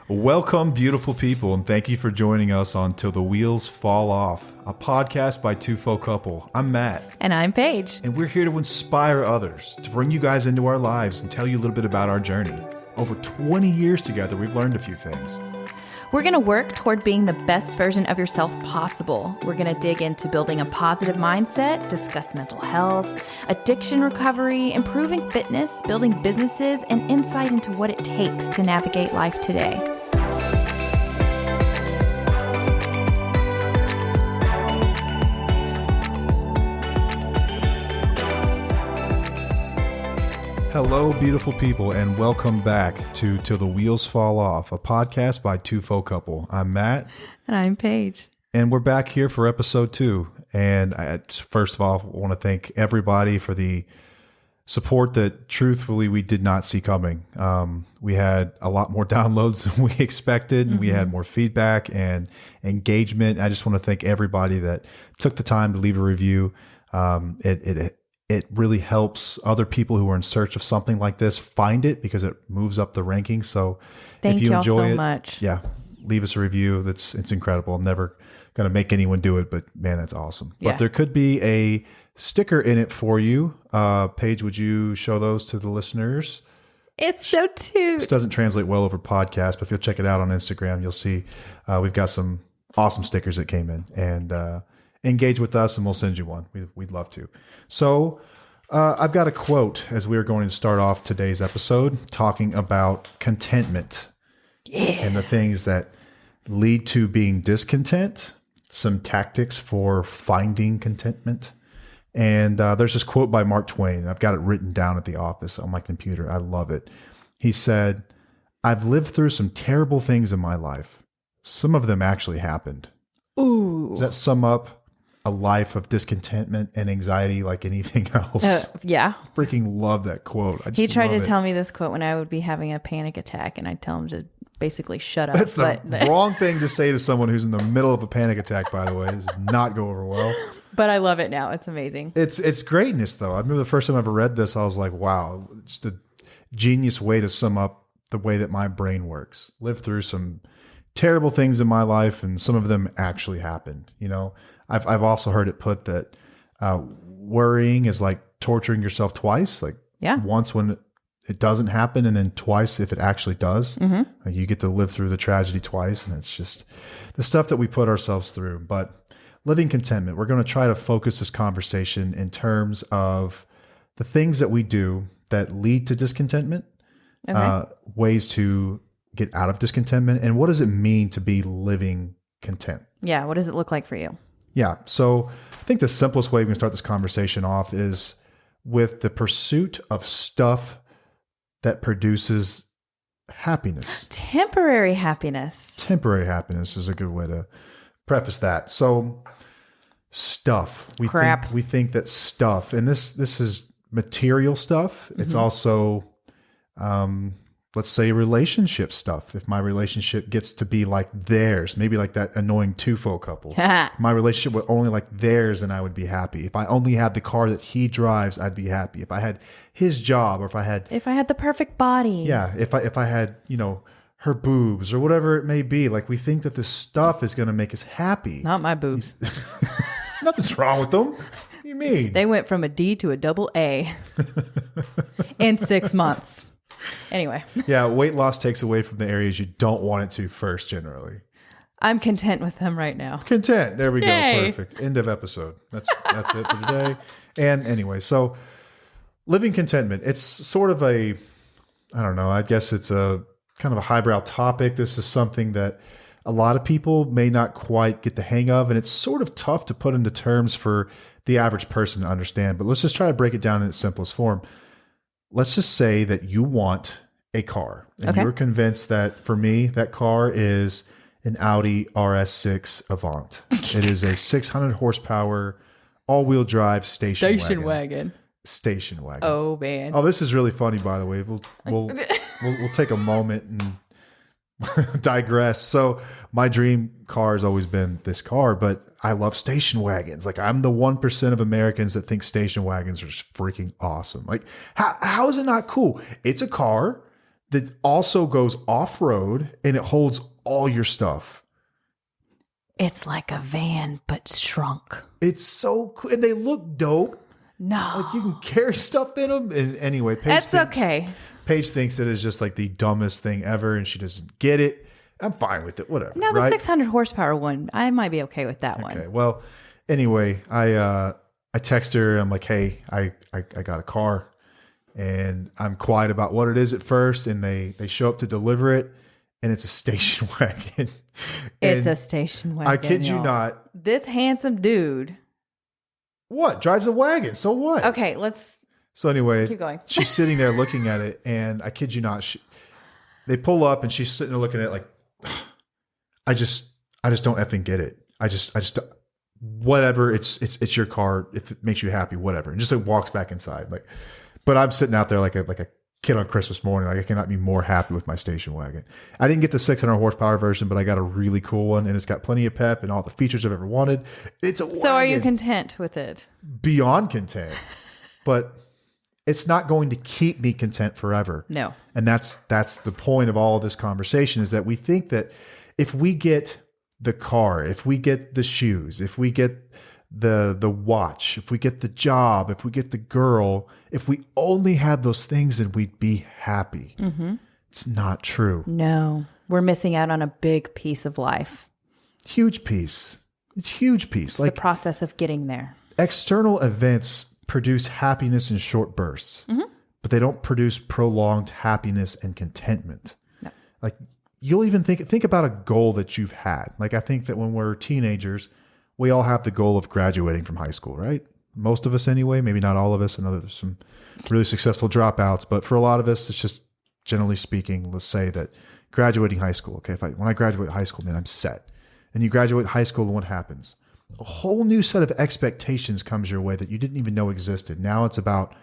Welcome, beautiful people, and thank you for joining us on Till the Wheels Fall Off, a podcast by two folk couple. I'm Matt. And I'm Paige. And we're here to inspire others, to bring you guys into our lives and tell you a little bit about our journey. Over 20 years together, we've learned a few things. We're going to work toward being the best version of yourself possible. We're going to dig into building a positive mindset, discuss mental health, addiction recovery, improving fitness, building businesses, and insight into what it takes to navigate life today. Hello, beautiful people, and welcome back to Till the Wheels Fall Off, a podcast by two folk couple. I'm Matt. And I'm Paige. And we're back here for episode 2. And first of all, I want to thank everybody for the support that truthfully we did not see coming. We had a lot more downloads than we expected, and we had more feedback and engagement. I just want to thank everybody that took the time to leave a review. It really helps other people who are in search of something like this find it because it moves up the rankings. So Thank if you y'all enjoy so it, much. yeah, leave us a review. It's incredible. I'm never going to make anyone do it, but man, that's awesome. Yeah. But there could be a sticker in it for you. Paige, would you show those to the listeners? It's so cute. This doesn't translate well over podcast, but if you'll check it out on Instagram, you'll see we've got some awesome stickers that came in, and engage with us and we'll send you one. We'd love to. So I've got a quote as we're going to start off today's episode talking about contentment and the things that lead to being discontent, some tactics for finding contentment. And there's this quote by Mark Twain. I've got it written down at the office on my computer. I love it. He said, "I've lived through some terrible things in my life. Some of them actually happened." Ooh. Does that sum up a life of discontentment and anxiety like anything else? Yeah. Freaking love that quote. He tried to tell me this quote when I would be having a panic attack, and I'd tell him to basically shut up. That's the wrong thing to say to someone who's in the middle of a panic attack, by the way. It does not go over well. But I love it now. It's amazing. It's greatness, though. I remember the first time I ever read this, I was like, wow, it's a genius way to sum up the way that my brain works. Lived through some terrible things in my life, and some of them actually happened. You know, I've also heard it put that worrying is like torturing yourself twice. Like once when it doesn't happen, and then twice if it actually does. You get to live through the tragedy twice, and it's just the stuff that we put ourselves through. But living contentment, we're going to try to focus this conversation in terms of the things that we do that lead to discontentment, ways to get out of discontentment, and what does it mean to be living content? Yeah. What does it look like for you? Yeah. So I think the simplest way we can start this conversation off is with the pursuit of stuff that produces happiness. Temporary happiness. Temporary happiness is a good way to preface that. So stuff. We think that stuff, and this is material stuff. It's also let's say relationship stuff. If my relationship gets to be like theirs, maybe like that annoying two-folk couple, my relationship were only like theirs and I would be happy. If I only had the car that he drives, I'd be happy. If I had his job, or if I had the perfect body. Yeah. If I had, her boobs or whatever it may be, like we think that this stuff is going to make us happy. Not my boobs. Nothing's wrong with them. What do you mean? They went from a D to a double A in 6 months. Anyway. Yeah, weight loss takes away from the areas you don't want it to first, generally. I'm content with them right now. Content. There we go. Yay. Perfect. End of episode. That's it for today. And anyway, so living contentment, it's sort of I don't know, I guess it's a kind of a highbrow topic. This is something that a lot of people may not quite get the hang of, and it's sort of tough to put into terms for the average person to understand. But let's just try to break it down in its simplest form. Let's just say that you want a car, and you're convinced that, for me, that car is an Audi RS6 Avant. It is a 600 horsepower all-wheel drive station wagon. Station wagon. Oh man. Oh, this is really funny, by the way. We'll take a moment and digress. So my dream car has always been this car, but I love station wagons. Like, I'm the 1% of Americans that think station wagons are just freaking awesome. Like, how is it not cool? It's a car that also goes off-road and it holds all your stuff. It's like a van, but shrunk. It's so cool. And they look dope. No. Like you can carry stuff in them. And anyway, Okay. Paige thinks it is just like the dumbest thing ever and she doesn't get it. I'm fine with it. Whatever. Now, the 600 horsepower one, I might be okay with that one. Okay. Well, anyway, I text her. I'm like, hey, I got a car. And I'm quiet about what it is at first. And they show up to deliver it. And it's a station wagon. It's a station wagon. I kid you not. This handsome dude. What? Drives a wagon. So what? Okay, let's So anyway, keep going. She's sitting there looking at it. And I kid you not, they pull up and she's sitting there looking at it like, I just don't effing get it. I just whatever. It's your car. If it makes you happy, whatever. And just like walks back inside. Like, but I'm sitting out there like a kid on Christmas morning. Like I cannot be more happy with my station wagon. I didn't get the 600 horsepower version, but I got a really cool one and it's got plenty of pep and all the features I've ever wanted. It's a wagon. So are you content with it? Beyond content, but it's not going to keep me content forever. No. And that's the point of all of this conversation is that we think that if we get the car, if we get the shoes, if we get the watch, if we get the job, if we get the girl, if we only had those things, then we'd be happy. Mm-hmm. It's not true. No, we're missing out on a big piece of life. Huge piece. It's a huge piece. It's like the process of getting there. External events produce happiness in short bursts, but they don't produce prolonged happiness and contentment. No. Like you'll even think about a goal that you've had. Like I think that when we're teenagers, we all have the goal of graduating from high school, right? Most of us anyway, maybe not all of us. I know there's some really successful dropouts, but for a lot of us, it's just generally speaking, let's say that graduating high school. Okay. When I graduate high school, man, I'm set. And you graduate high school and what happens? A whole new set of expectations comes your way that you didn't even know existed. Now it's about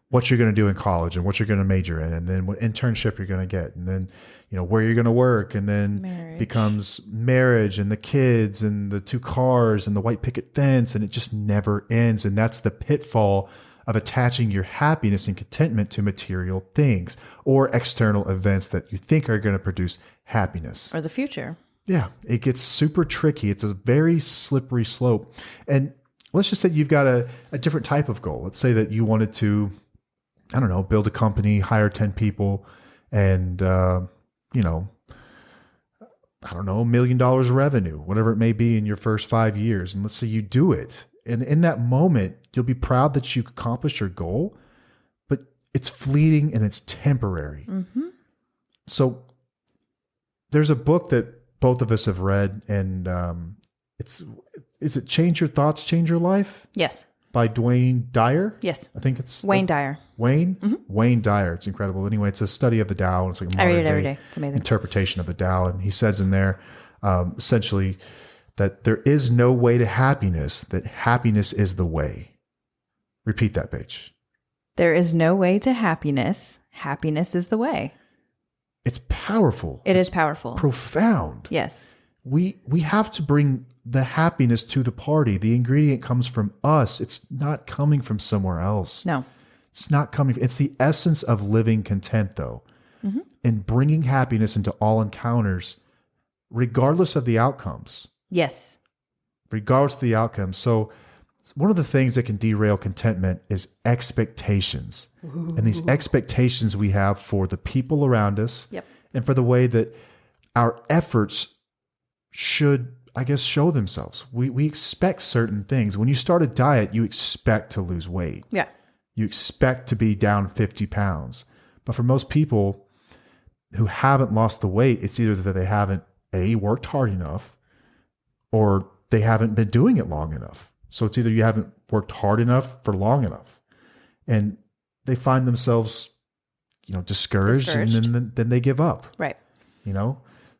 what you're going to do in college and what you're going to major in, and then what internship you're going to get, and then, where you're going to work, and then becomes marriage and the kids and the 2 cars and the white picket fence, and it just never ends. And that's the pitfall of attaching your happiness and contentment to material things or external events that you think are going to produce happiness. Or the future. Yeah, it gets super tricky. It's a very slippery slope. And let's just say you've got a different type of goal. Let's say that you wanted to, I don't know, build a company, hire 10 people, and, I don't know, $1 million revenue, whatever it may be in your first 5 years. And let's say you do it. And in that moment, you'll be proud that you accomplished your goal, but it's fleeting and it's temporary. Mm-hmm. So there's a book that both of us have read, and is it Change Your Thoughts, Change Your Life? Yes. By Dwayne Dyer? Yes. I think it's Wayne Dyer. Wayne? Mm-hmm. Wayne Dyer. It's incredible. Anyway, it's a study of the Tao. It's like a I read it every day day. It's amazing. Interpretation of the Tao. And he says in there, essentially, that there is no way to happiness, that happiness is the way. Repeat that, Paige. There is no way to happiness. Happiness is the way. It's powerful. It is powerful. Profound. Yes. We have to bring the happiness to the party. The ingredient comes from us. It's not coming from somewhere else. No. It's not coming. It's the essence of living content, though, and bringing happiness into all encounters, regardless of the outcomes. Yes. Regardless of the outcomes. So one of the things that can derail contentment is expectations. Ooh. And these expectations we have for the people around us, and for the way that our efforts should, I guess, show themselves. We expect certain things. When you start a diet, you expect to lose weight. Yeah. You expect to be down 50 pounds. But for most people who haven't lost the weight, it's either that they haven't, A, worked hard enough, or they haven't been doing it long enough. So it's either you haven't worked hard enough for long enough. And they find themselves, discouraged. And then they give up. Right.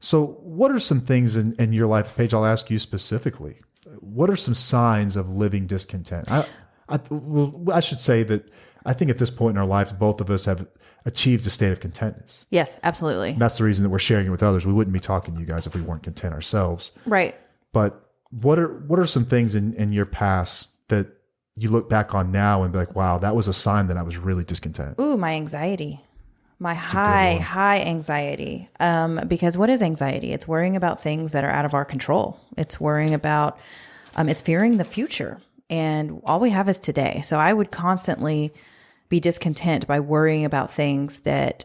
So what are some things in your life, Paige, I'll ask you specifically, what are some signs of living discontent? I should say that I think at this point in our lives, both of us have achieved a state of contentness. Yes, absolutely. And that's the reason that we're sharing it with others. We wouldn't be talking to you guys if we weren't content ourselves. Right. But what are some things in your past that you look back on now and be like, wow, that was a sign that I was really discontent? Ooh, my anxiety. My high anxiety. Because what is anxiety? It's worrying about things that are out of our control. It's worrying about, it's fearing the future. And all we have is today. So I would constantly be discontent by worrying about things that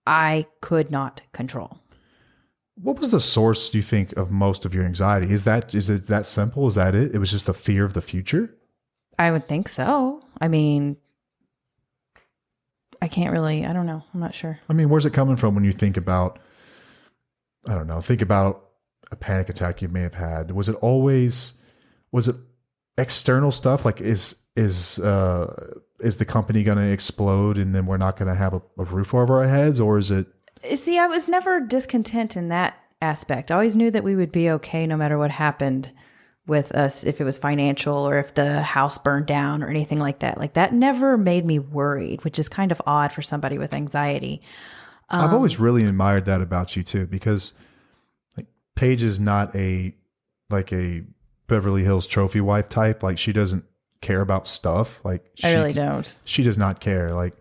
I could not control. What was the source, do you think, of most of your anxiety? Is it that simple? Is that it? It was just a fear of the future? I would think so. I mean, I don't know. I'm not sure. I mean, where's it coming from when you think about, I don't know, think about a panic attack you may have had? Was it external stuff? Like is the company going to explode and then we're not going to have a roof over our heads? Or is it? See, I was never discontent in that aspect. I always knew that we would be okay no matter what happened with us, if it was financial or if the house burned down or anything like that. Like that never made me worried, which is kind of odd for somebody with anxiety. I've always really admired that about you too, because like Paige is not a Beverly Hills trophy wife type. Like she doesn't care about stuff. Like I really don't. She does not care. Like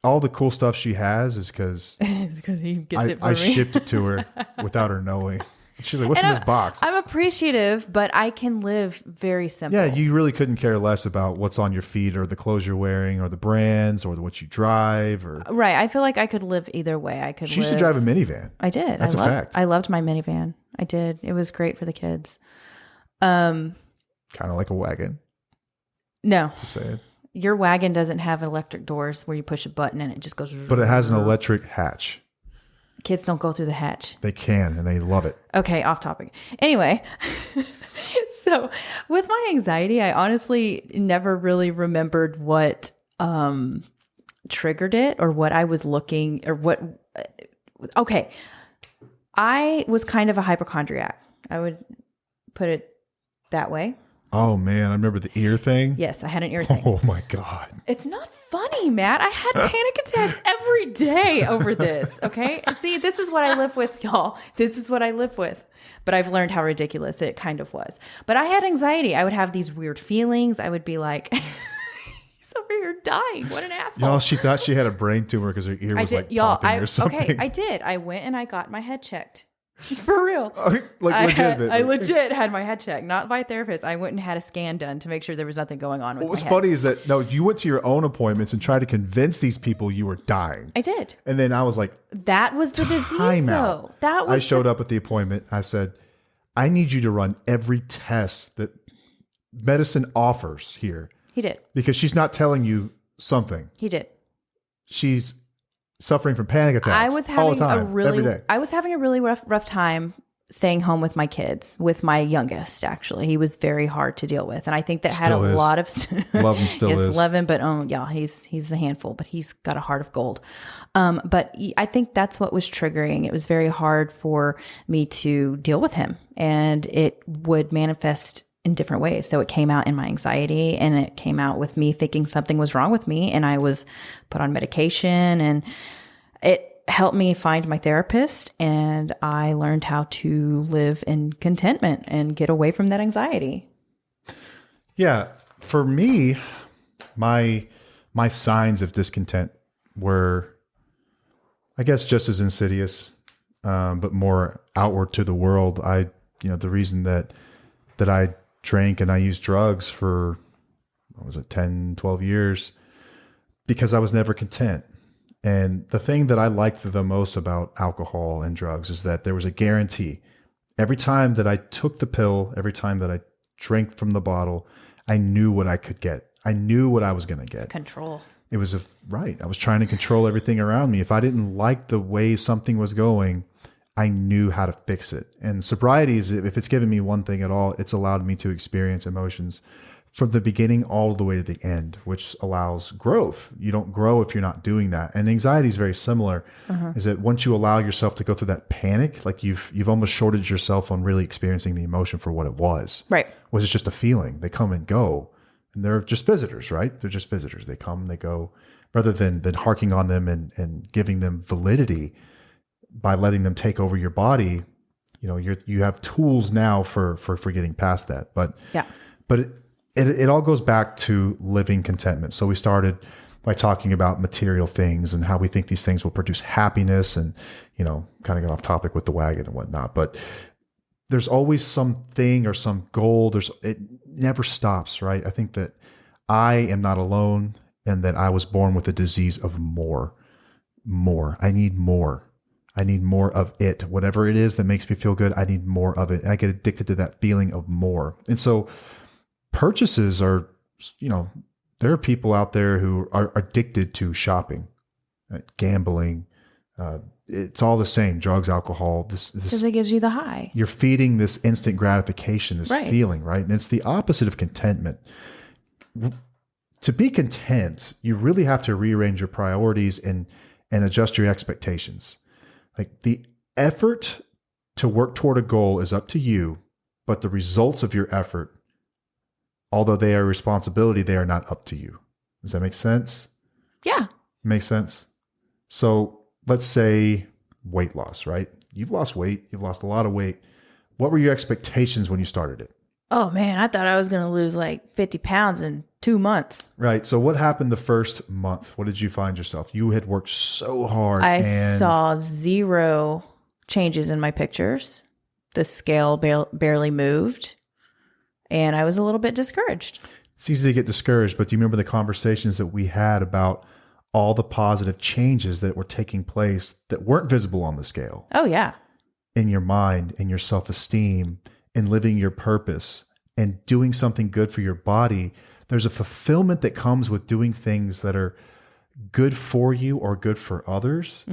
all the cool stuff she has is because he gets it for I me. shipped it to her without her knowing. She's like, what's in this box? I'm appreciative, but I can live very simple. Yeah, you really couldn't care less about what's on your feet or the clothes you're wearing or the brands or what you drive. Or right. I feel like I could live either way. She used to drive a minivan. I did. That's a fact. I loved my minivan. I did. It was great for the kids. Kind of like a wagon. No. Just saying. Your wagon doesn't have electric doors where you push a button and it just goes. But it has an electric hatch. Kids don't go through the hatch. They can, and they love it. Okay, off topic. Anyway, so with my anxiety, I honestly never really remembered what triggered it or what I was looking or what. Okay, I was kind of a hypochondriac. I would put it that way. Oh man, I remember the ear thing. Yes, I had an ear thing. Oh my God. It's not funny, Matt. I had panic attacks every day over this. Okay. See, this is what I live with, y'all. This is what I live with. But I've learned how ridiculous it kind of was. But I had anxiety. I would have these weird feelings. I would be like, he's over here dying. What an asshole. Y'all, she thought she had a brain tumor because her ear was popping or something. Okay, I did. I went and I got my head checked. For real. Legitimate. I legit had my head checked, not by a therapist. I went and had a scan done to make sure there was nothing going on with my head. What was funny is that, no, you went to your own appointments and tried to convince these people you were dying. I did. And then I was like, that was the disease, though. I showed up at the appointment. I said, I need you to run every test that medicine offers here. He did. Because she's not telling you something. He did. She's suffering from panic attacks. I was having every day. I was having a really rough time staying home with my kids, with my youngest. Actually, he was very hard to deal with, and I think that had a lot of love him still is. Love him, but he's a handful, but he's got a heart of gold. But I think that's what was triggering. It was very hard for me to deal with him, and it would manifest in different ways. So it came out in my anxiety, and it came out with me thinking something was wrong with me, and I was put on medication, and it helped me find my therapist, and I learned how to live in contentment and get away from that anxiety. Yeah. For me, my signs of discontent were, I guess, just as insidious, but more outward to the world. The reason that I drank and I used drugs for, 10, 12 years, because I was never content. And the thing that I liked the most about alcohol and drugs is that there was a guarantee. Every time that I took the pill, every time that I drank from the bottle, I knew what I could get. I knew what I was going to get. It's control. It was right. I was trying to control everything around me. If I didn't like the way something was going, I knew how to fix it. And sobriety is, if it's given me one thing at all, it's allowed me to experience emotions from the beginning all the way to the end, which allows growth. You don't grow if you're not doing that. And anxiety is very similar, is that once you allow yourself to go through that panic, like you've almost shorted yourself on really experiencing the emotion for what it was. Right. Was it's just a feeling. They come and go, and they're just visitors, right? They're just visitors. They come, they go, rather than harking on them and giving them validity by letting them take over your body. You have tools now for getting past that. But it all goes back to living contentment. So we started by talking about material things and how we think these things will produce happiness and, kind of get off topic with the wagon and whatnot. But there's always something or some goal. It never stops, right? I think that I am not alone and that I was born with a disease of more. I need more. I need more of it. Whatever it is that makes me feel good, I need more of it. And I get addicted to that feeling of more. And so purchases are, there are people out there who are addicted to shopping, right? Gambling. It's all the same, drugs, alcohol. Because it gives you the high. You're feeding this instant gratification, this feeling, right? And it's the opposite of contentment. To be content, you really have to rearrange your priorities and adjust your expectations. Like the effort to work toward a goal is up to you, but the results of your effort, although they are a responsibility, they are not up to you. Does that make sense? Yeah. Makes sense. So let's say weight loss, right? You've lost weight. You've lost a lot of weight. What were your expectations when you started it? Oh man, I thought I was going to lose like 50 pounds in 2 months. Right. So what happened the first month? What did you find yourself? You had worked so hard. I saw 0 changes in my pictures. The scale barely moved. And I was a little bit discouraged. It's easy to get discouraged, but do you remember the conversations that we had about all the positive changes that were taking place that weren't visible on the scale? Oh, yeah. In your mind, in your self-esteem, in living your purpose and doing something good for your body. There's a fulfillment that comes with doing things that are good for you or good for others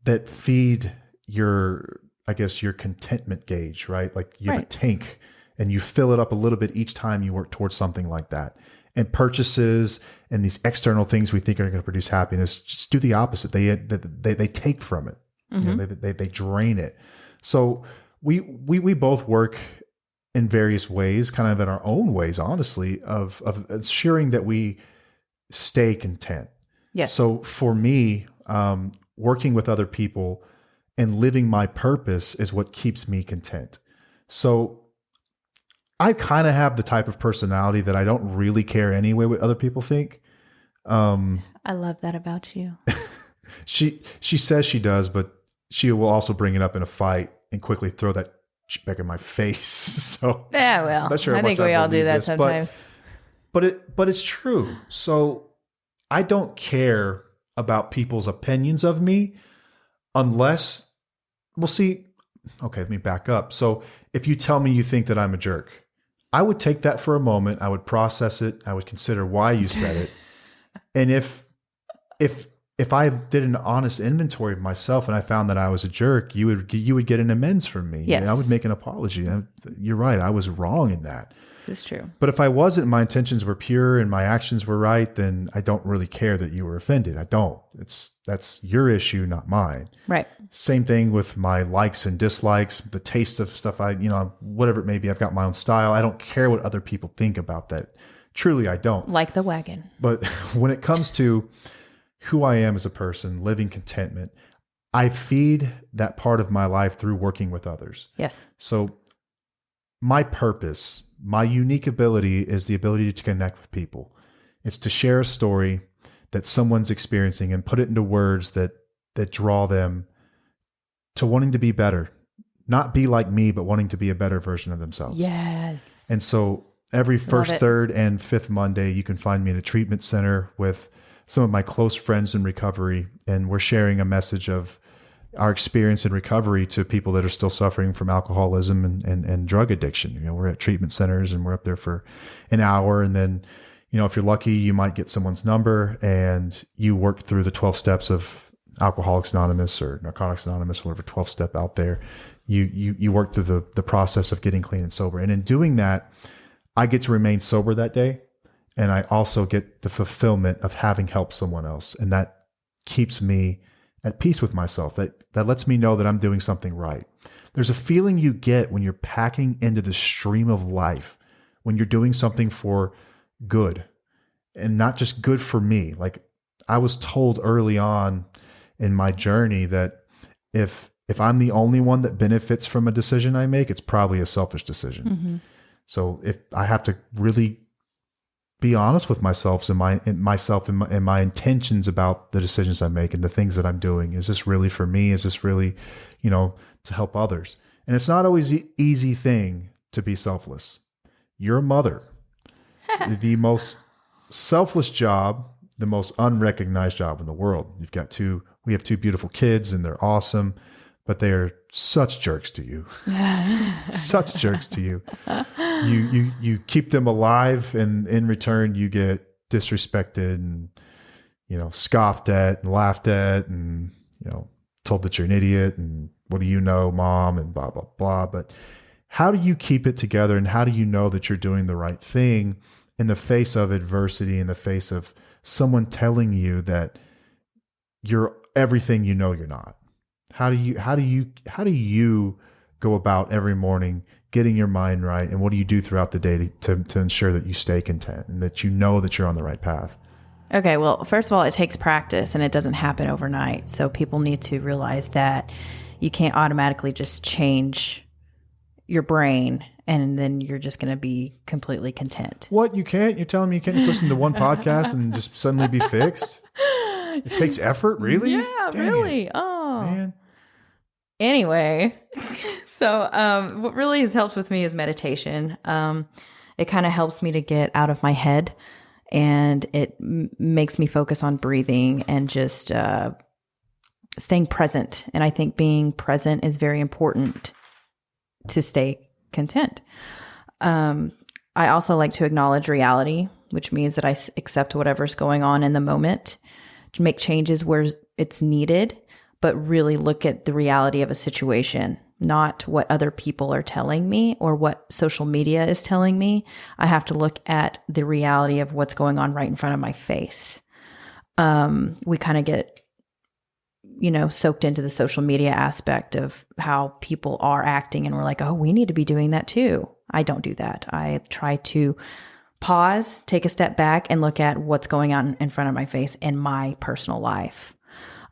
that feed your contentment gauge, right? Like you have a tank and you fill it up a little bit each time you work towards something like that. And purchases and these external things we think are going to produce happiness just do the opposite. They take from it. They drain it. So we both work in various ways, kind of in our own ways, honestly, of ensuring that we stay content. Yes. So for me, working with other people and living my purpose is what keeps me content. So I kind of have the type of personality that I don't really care anyway what other people think. I love that about you. She says she does, but she will also bring it up in a fight and quickly throw that back in my face. So yeah, well, I'm not sure I think we all do that sometimes. But it's true. So I don't care about people's opinions of me unless we'll see. Okay, let me back up. So if you tell me you think that I'm a jerk, I would take that for a moment. I would process it. I would consider why you said it. And if I did an honest inventory of myself and I found that I was a jerk, you would get an amends from me. Yes. And I would make an apology. You're right. I was wrong in that. This is true. But if I wasn't, my intentions were pure and my actions were right, then I don't really care that you were offended. I don't. That's your issue, not mine. Right. Same thing with my likes and dislikes, the taste of stuff. Whatever it may be, I've got my own style. I don't care what other people think about that. Truly, I don't. Like the wagon. But when it comes to who I am as a person, living contentment, I feed that part of my life through working with others. Yes. So my purpose, my unique ability is the ability to connect with people. It's to share a story that someone's experiencing and put it into words that draw them to wanting to be better, not be like me, but wanting to be a better version of themselves. Yes. And so every first, third, and fifth Monday, you can find me in a treatment center with some of my close friends in recovery, and we're sharing a message of our experience in recovery to people that are still suffering from alcoholism and drug addiction. We're at treatment centers and we're up there for an hour. And then, if you're lucky, you might get someone's number and you work through the 12 steps of Alcoholics Anonymous or Narcotics Anonymous, whatever 12 step out there. You work through the process of getting clean and sober. And in doing that, I get to remain sober that day. And I also get the fulfillment of having helped someone else. And that keeps me at peace with myself. That lets me know that I'm doing something right. There's a feeling you get when you're packing into the stream of life, when you're doing something for good and not just good for me. Like I was told early on in my journey that if I'm the only one that benefits from a decision I make, it's probably a selfish decision. Mm-hmm. So if I have to really be honest with myself and my intentions about the decisions I make and the things that I'm doing. Is this really for me? Is this really, to help others? And it's not always the easy thing to be selfless. You're a mother. The most selfless job, the most unrecognized job in the world. We have two beautiful kids and they're awesome, but they are such jerks to you. Such jerks to you. You keep them alive, and in return you get disrespected and, scoffed at and laughed at and, told that you're an idiot and what do you know, mom, and blah, blah, blah. But how do you keep it together, and how do you know that you're doing the right thing in the face of adversity, in the face of someone telling you that you're everything you're not? How do you go about every morning getting your mind right, and what do you do throughout the day to ensure that you stay content and that you know that you're on the right path? Okay, well, first of all, it takes practice and it doesn't happen overnight. So people need to realize that you can't automatically just change your brain and then you're just going to be completely content. What? You can't? You're telling me you can't just listen to one podcast and just suddenly be fixed? It takes effort? Really? Yeah, Dang really. It. Oh, man. Anyway, so what really has helped with me is meditation. It kind of helps me to get out of my head, and it makes me focus on breathing and just staying present. And I think being present is very important to stay content. I also like to acknowledge reality, which means that I accept whatever's going on in the moment, to make changes where it's needed, but really look at the reality of a situation, not what other people are telling me or what social media is telling me. I have to look at the reality of what's going on right in front of my face. We kind of get, soaked into the social media aspect of how people are acting, and we're like, oh, we need to be doing that too. I don't do that. I try to pause, take a step back, and look at what's going on in front of my face in my personal life.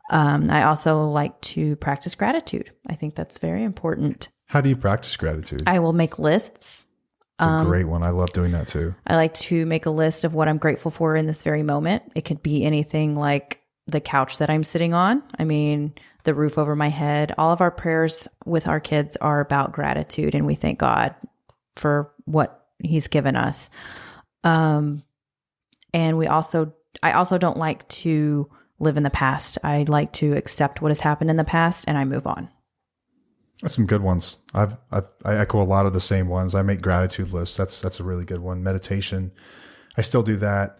I also like to practice gratitude. I think that's very important. How do you practice gratitude? I will make lists. It's a great one. I love doing that too. I like to make a list of what I'm grateful for in this very moment. It could be anything like the couch that I'm sitting on. I mean, the roof over my head. All of our prayers with our kids are about gratitude, and we thank God for what He's given us. And I also don't like to live in the past. I like to accept what has happened in the past and I move on. That's some good ones. I echo a lot of the same ones. I make gratitude lists. That's a really good one. Meditation, I still do that.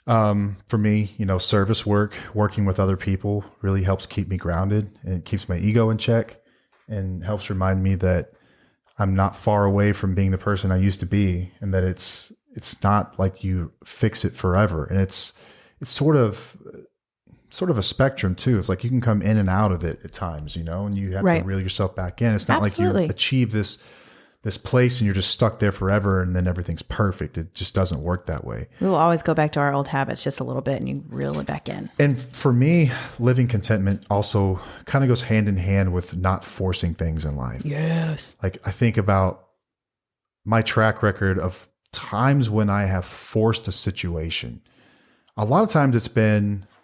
For me, service work, working with other people really helps keep me grounded, and it keeps my ego in check and helps remind me that I'm not far away from being the person I used to be, and that it's not like you fix it forever. And it's sort of a spectrum too. It's like you can come in and out of it at times, and you have to reel yourself back in. It's not Absolutely. like you achieve this place and you're just stuck there forever and then everything's perfect. It just doesn't work that way. We will always go back to our old habits just a little bit and you reel it back in. And for me, living contentment also kind of goes hand in hand with not forcing things in life. Yes. Like I think about my track record of times when I have forced a situation. A lot of times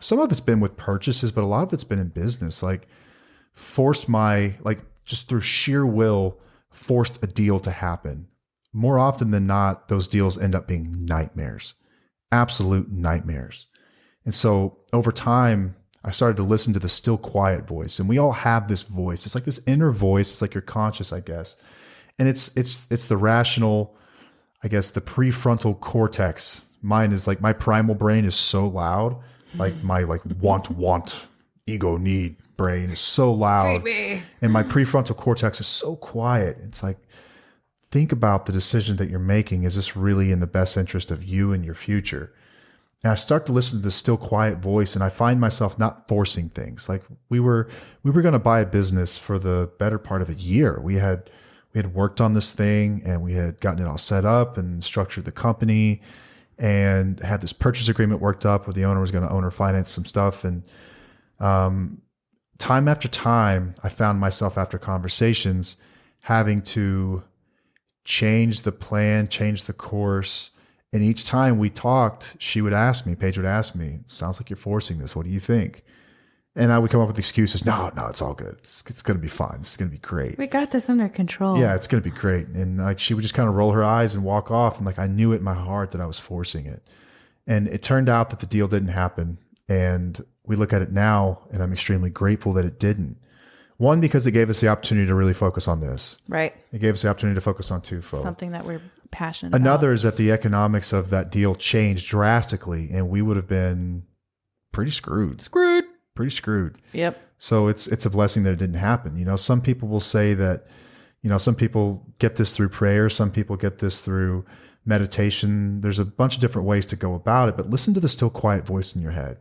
some of it's been with purchases, but a lot of it's been in business. Like just through sheer will, forced a deal to happen. More often than not, those deals end up being nightmares, absolute nightmares. And so over time, I started to listen to the still quiet voice, and we all have this voice. It's like this inner voice. It's like your conscious, I guess. And it's the rational, I guess, the prefrontal cortex. Mine is like my primal brain is so loud. Like my want, ego, need brain is so loud. And my prefrontal cortex is so quiet. It's like, think about the decision that you're making. Is this really in the best interest of you and your future? And I start to listen to this still quiet voice, and I find myself not forcing things. Like we were going to buy a business for the better part of a year. We had worked on this thing, and we had gotten it all set up and structured the company, and had this purchase agreement worked up where the owner was going to owner finance some stuff. And time after time, I found myself after conversations having to change the plan, change the course, And each time we talked, Paige would ask me, sounds like you're forcing this. What do you think? And I would come up with excuses. No, it's all good. It's going to be fine. It's going to be great. We got this under control. Yeah, it's going to be great. And like, she would just kind of roll her eyes and walk off. And like, I knew it in my heart that I was forcing it. And it turned out that the deal didn't happen. And we look at it now, and I'm extremely grateful that it didn't. One, because it gave us the opportunity to really focus on this. Right. It gave us the opportunity to focus on twofold. Something that we're passionate about. Another is that the economics of that deal changed drastically, and we would have been pretty screwed. Pretty screwed. Yep. So it's a blessing that it didn't happen. You know, some people will say that, you know, some people get this through prayer. Some people get this through meditation. There's a bunch of different ways to go about it, but listen to the still quiet voice in your head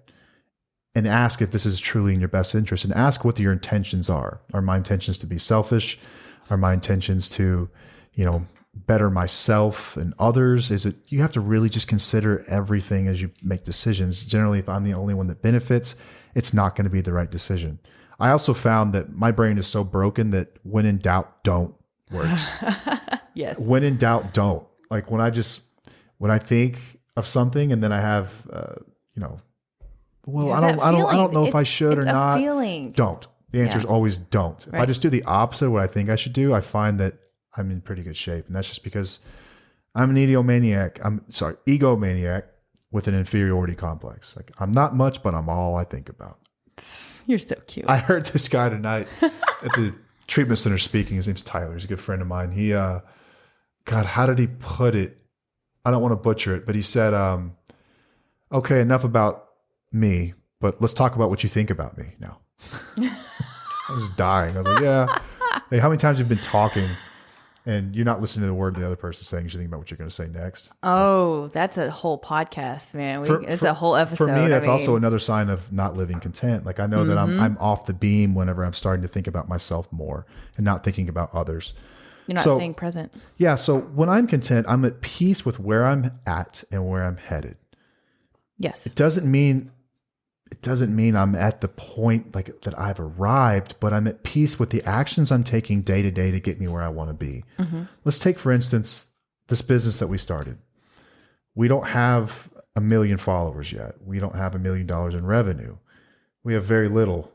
and ask if this is truly in your best interest, and ask what your intentions are. Are my intentions to be selfish? Are my intentions to, you know, better myself and others? Is it, you have to really just consider everything as you make decisions. Generally, if I'm the only one that benefits, it's not going to be the right decision. I also found that my brain is so broken that when in doubt, don't works. Yes. When in doubt, don't. Like when I think of something and then I have, you know, well, Yeah, I don't know if I should or it's a not. Feeling. Don't. The answer is always don't. If I Right. just do the opposite of what I think I should do, I find that I'm in pretty good shape. And that's just because I'm an egomaniac with an inferiority complex. Like, I'm not much, but I'm all I think about. You're so cute. I heard this guy tonight at the treatment center speaking. His name's Tyler. He's a good friend of mine. He, God, how did he put it? I don't want to butcher it, but he said, okay, enough about me, but let's talk about what you think about me now. I was dying. I was like, yeah. Hey, how many times have you been talking and you're not listening to the word the other person's saying? You should think about what you're going to say next. Oh, that's a whole podcast, man. It's a whole episode. For me, that's also another sign of not living content. Like, I know that I'm off the beam whenever I'm starting to think about myself more and not thinking about others. You're not staying present. Yeah. So when I'm content, I'm at peace with where I'm at and where I'm headed. Yes. It doesn't mean I'm at the point like that I've arrived, but I'm at peace with the actions I'm taking day to day to get me where I want to be. Mm-hmm. Let's take, for instance, this business that we started. We don't have 1 million followers yet. We don't have $1 million in revenue. We have very little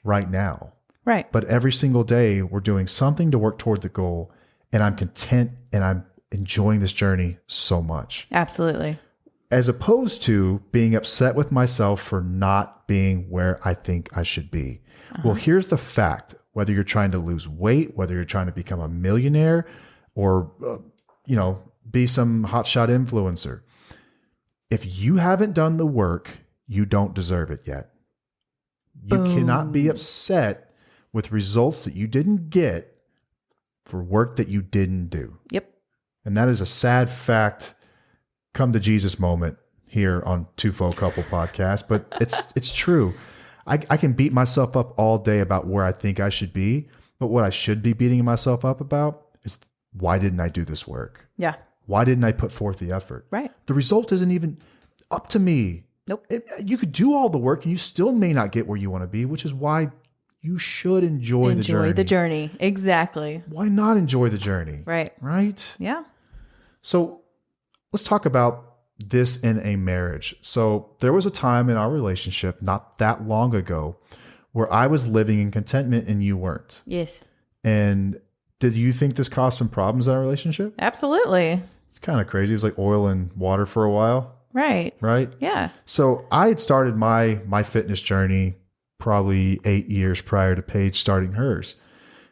right now. Right. But every single day we're doing something to work toward the goal, and I'm content and I'm enjoying this journey so much. Absolutely. As opposed to being upset with myself for not being where I think I should be. Uh-huh. Well, here's the fact. Whether you're trying to lose weight, whether you're trying to become a millionaire or, be some hotshot influencer, if you haven't done the work, you don't deserve it yet. You cannot be upset with results that you didn't get for work that you didn't do. Yep. And that is a sad fact. Come to Jesus moment here on Twofold Couple podcast, but it's true. I can beat myself up all day about where I think I should be, but what I should be beating myself up about is, why didn't I do this work? Yeah. Why didn't I put forth the effort? Right. The result isn't even up to me. Nope. You could do all the work and you still may not get where you want to be, which is why you should enjoy the journey. Enjoy the journey. Exactly. Why not enjoy the journey? Right. Right? Yeah. So let's talk about this in a marriage. So there was a time in our relationship not that long ago where I was living in contentment and you weren't. Yes. And did you think this caused some problems in our relationship? Absolutely. It's kind of crazy. It was like oil and water for a while. Right. Right? Yeah. So I had started my fitness journey probably 8 years prior to Paige starting hers.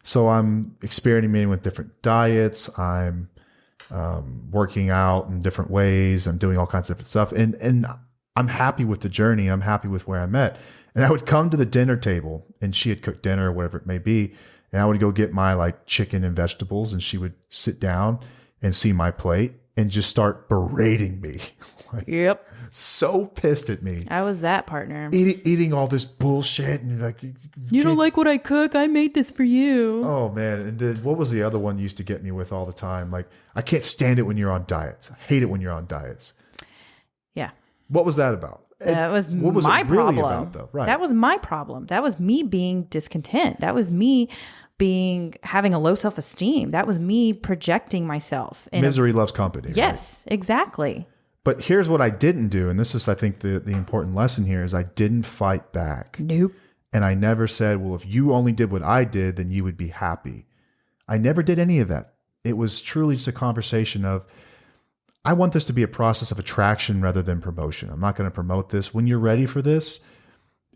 So I'm experimenting with different diets. I'm working out in different ways. I'm doing all kinds of different stuff. And I'm happy with the journey. I'm happy with where I'm at. And I would come to the dinner table and she had cooked dinner or whatever it may be. And I would go get my like chicken and vegetables and she would sit down and see my plate and just start berating me. Yep. So pissed at me. I was that partner. Eating all this bullshit and like, you don't like what I cook? I made this for you. Oh man. And then what was the other one you used to get me with all the time? Like, I can't stand it when you're on diets. I hate it when you're on diets. Yeah. What was that about? That was what was my it really problem. About, though? Right. That was my problem. That was me being discontent. That was me having a low self-esteem. That was me projecting myself. Misery loves company. Yes, right? exactly. But here's what I didn't do. And this is, I think, the important lesson here is I didn't fight back. Nope. And I never said, well, if you only did what I did, then you would be happy. I never did any of that. It was truly just a conversation of, I want this to be a process of attraction rather than promotion. I'm not going to promote this. When you're ready for this,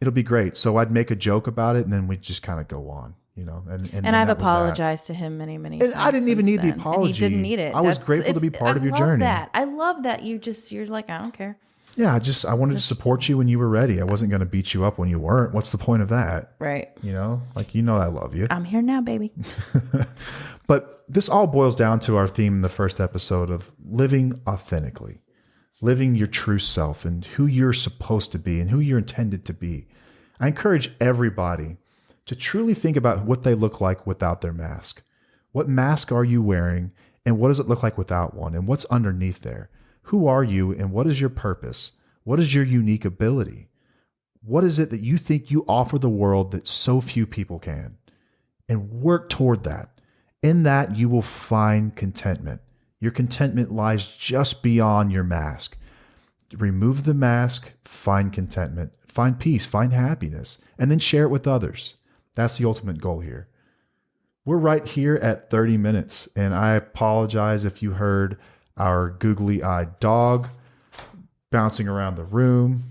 it'll be great. So I'd make a joke about it, and then we'd just kind of go on, you know. And I've apologized to him many times. And I didn't even need the apology. And he didn't need it. I was grateful to be part of your journey. I love that you're like, I don't care. Yeah, I wanted to support you when you were ready. I wasn't going to beat you up when you weren't. What's the point of that? Right. You know, like, you know, I love you. I'm here now, baby. But this all boils down to our theme in the first episode of living authentically, living your true self and who you're supposed to be and who you're intended to be. I encourage everybody to truly think about what they look like without their mask. What mask are you wearing, and what does it look like without one, and what's underneath there? Who are you, and what is your purpose? What is your unique ability? What is it that you think you offer the world that so few people can? And work toward that. In that, you will find contentment. Your contentment lies just beyond your mask. Remove the mask, find contentment, find peace, find happiness, and then share it with others. That's the ultimate goal here. We're right here at 30 minutes, and I apologize if you heard our googly-eyed dog bouncing around the room.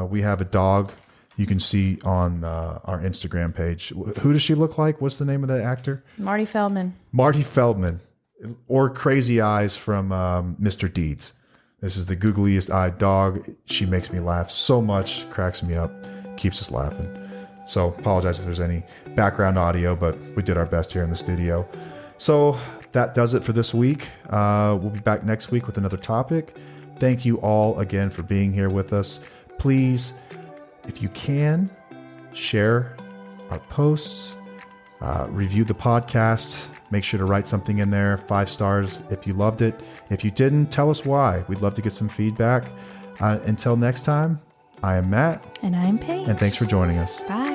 We have a dog you can see on our Instagram page. Who does she look like? What's the name of the actor? Marty Feldman. Marty Feldman, or Crazy Eyes from Mr. Deeds. This is the googliest-eyed dog. She makes me laugh so much, cracks me up, keeps us laughing. So apologize if there's any background audio, but we did our best here in the studio. So that does it for this week. We'll be back next week with another topic. Thank you all again for being here with us. Please, if you can, share our posts, review the podcast. Make sure to write something in there, 5 stars if you loved it. If you didn't, tell us why. We'd love to get some feedback. Until next time, I am Matt. And I am Paige. And thanks for joining us. Bye.